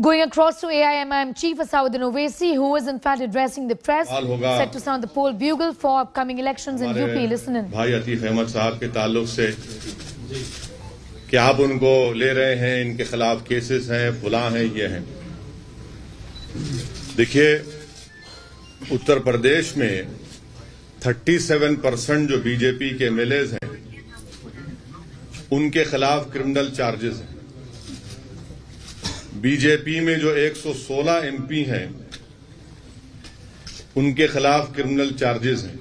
Going across to AIMIM Chief Asaduddin Owaisi, who is in fact addressing the press, set to sound the poll bugle for upcoming elections in UP. Listen in. भाई अतीक अहमद साहब के ताल्लुक से कि आप उनको ले रहे हैं, इनके खिलाफ केसेस हैं, फुला हैं, ये हैं। देखिए, उत्तर प्रदेश में 37% जो बीजेपी के एमएलएज हैं, उनके खिलाफ क्रिमिनल चार्जेस हैं। बीजेपी में जो 116 एमपी हैं, उनके खिलाफ क्रिमिनल चार्जेस हैं।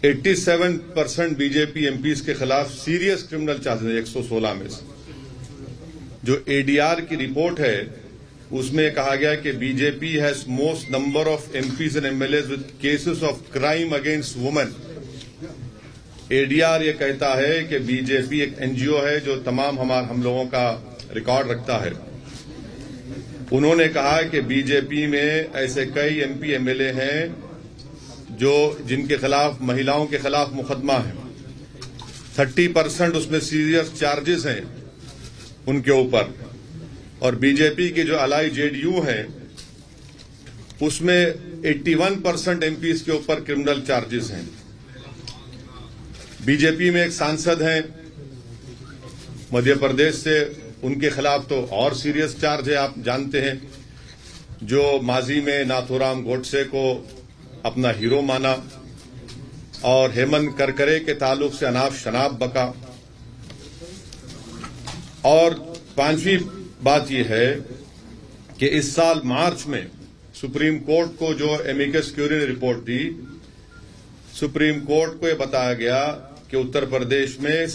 87% बीजेपी एमपीज के खिलाफ सीरियस क्रिमिनल चार्जेस हैं 116 में से। जो एडीआर की रिपोर्ट है, उसमें कहा गया कि BJP has most number of MPs and MLAs with cases of crime against women. ADR ये कहता है कि बीजेपी एक एनजीओ है जो तमाम हम लोगों का रिकॉर्ड रखता है। उन्होंने कहा कि बीजेपी में ऐसे कई एमपी एमएलए हैं जिनके खिलाफ महिलाओं के खिलाफ मुकदमा है। 30% उसमें सीरियस चार्जेस हैं उनके ऊपर। और बीजेपी के जो अलाई जेडीयू हैं, उसमें 81% एमपीज के ऊपर क्रिमिनल चार्जेस हैं। बीजेपी में एक सांसद हैं मध्य प्रदेश से, उनके खिलाफ तो और सीरियस चार्ज है। आप जानते हैं, जो माजी में नाथूराम गोडसे को अपना हीरो माना और हेमंत करकरे के ताल्लुक से अनाप शनाप बका। और पांचवी बात यह है कि इस साल मार्च में सुप्रीम कोर्ट को जो एमिकस क्यूरी ने रिपोर्ट दी, सुप्रीम कोर्ट को यह बताया गया कि उत्तर प्रदेश में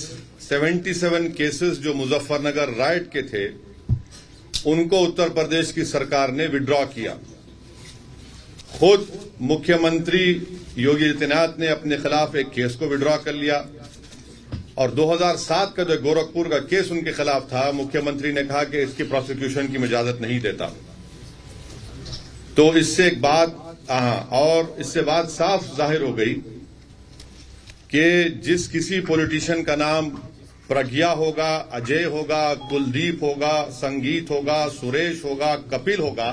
77 केसेस जो मुजफ्फरनगर राइट के थे, उनको उत्तर प्रदेश की सरकार ने विड्रॉ किया। खुद मुख्यमंत्री योगी आदित्यनाथ ने अपने खिलाफ एक केस को विड्रॉ कर लिया। और 2007 का जो गोरखपुर का केस उनके खिलाफ था, मुख्यमंत्री ने कहा कि इसकी प्रोसिक्यूशन की मैं इजाजत नहीं देता। तो इससे एक बात साफ जाहिर हो गई कि जिस किसी पॉलिटिशियन का नाम प्रज्ञा होगा, अजय होगा, कुलदीप होगा, संगीत होगा, सुरेश होगा, कपिल होगा,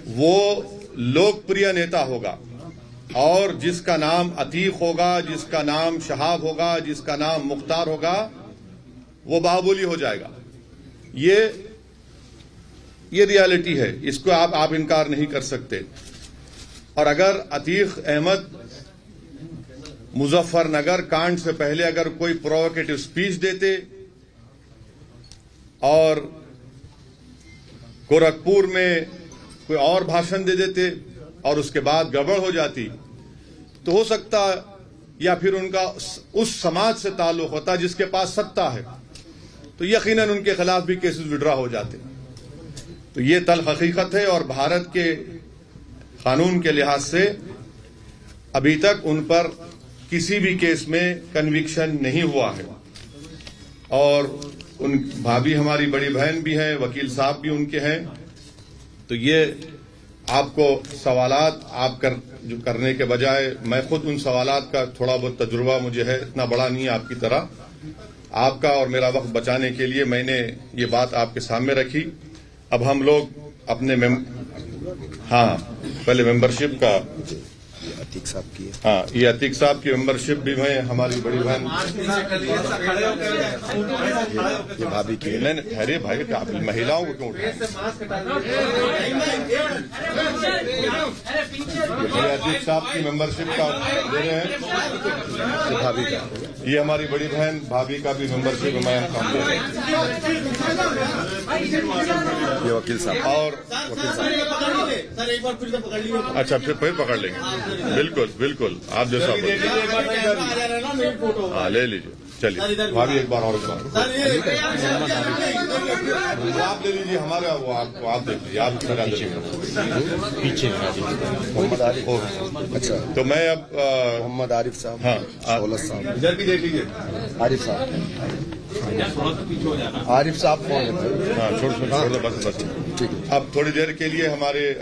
वो लोकप्रिय नेता होगा। और जिसका नाम अतीक होगा, जिसका नाम शहाब होगा, जिसका नाम मुख्तार होगा, वो बाहुबली हो जाएगा। ये रियलिटी है, इसको आप इनकार नहीं कर सकते। और अगर अतीक अहमद मुजफ्फरनगर कांड से पहले अगर कोई प्रोवोकेटिव स्पीच देते और गोरखपुर में कोई और भाषण दे देते और उसके बाद गड़बड़ हो जाती, तो हो सकता या फिर उनका उस समाज से ताल्लुक होता जिसके पास सत्ता है, तो यकीनन उनके खिलाफ भी केसेस विड्रॉ हो जाते। तो ये तल्ख हकीकत है। और भारत के कानून के लिहाज से अभी तक उन पर किसी भी केस में कन्विक्शन नहीं हुआ है। और उन भाभी हमारी बड़ी बहन भी हैं, वकील साहब भी उनके हैं। तो ये आपको सवालात जो करने के बजाय, मैं खुद उन सवालात का थोड़ा बहुत तजुर्बा मुझे है, इतना बड़ा नहीं है आपकी तरह। आपका और मेरा वक्त बचाने के लिए मैंने ये बात आपके सामने रखी। अब हम लोग अपने पहले मेंबरशिप का अतीक साहब की है। हाँ, ये अतीक साहब की मेंबरशिप भी है, हमारी बड़ी बहन ये भाभी की है। नहीं ठहरे भाई, आप महिलाओं को क्यों उठाएं? ये अतीक साहब की मेंबरशिप का दे रहे हैं, ये भाभी का। ये हमारी बड़ी बहन भाभी का भी मेंबरशिप मैं दे रहे हैं। ये वकील साहब और वकील साहब। अच्छा, फिर पकड़ लेंगे। बिल्कुल आप जैसा हाँ, ले लीजिए। चलिए भाभी, एक बार और आप ले लीजिए हमारा, वो आप देख लीजिए, आप पीछे मोहम्मद आरिफ। अच्छा, तो मैं अब मोहम्मद आरिफ साहब। हाँ, दौलत साहब इधर भी देख लीजिए। आरिफ साहब, आरिफ साहब कौन है? हाँ, छोड़ दो बस। ठीक है। अब थोड़ी देर के लिए हमारे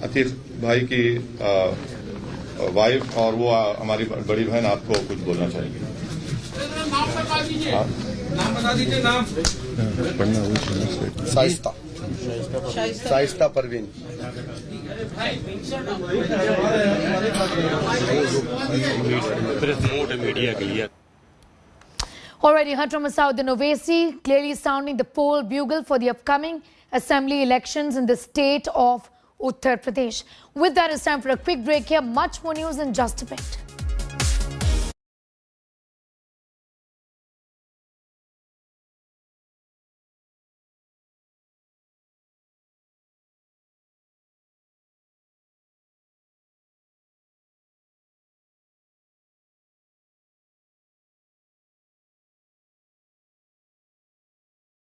अतीक भाई की वाइफ और वो हमारी बड़ी बहन आपको कुछ बोलना चाहेंगे। हाँ। Shaista Parveen. Already heard from Asauddin Owaisi, clearly sounding the poll bugle for the upcoming assembly elections in the state of Uttar Pradesh. With that, it's time for a quick break here. Much more news in just a bit.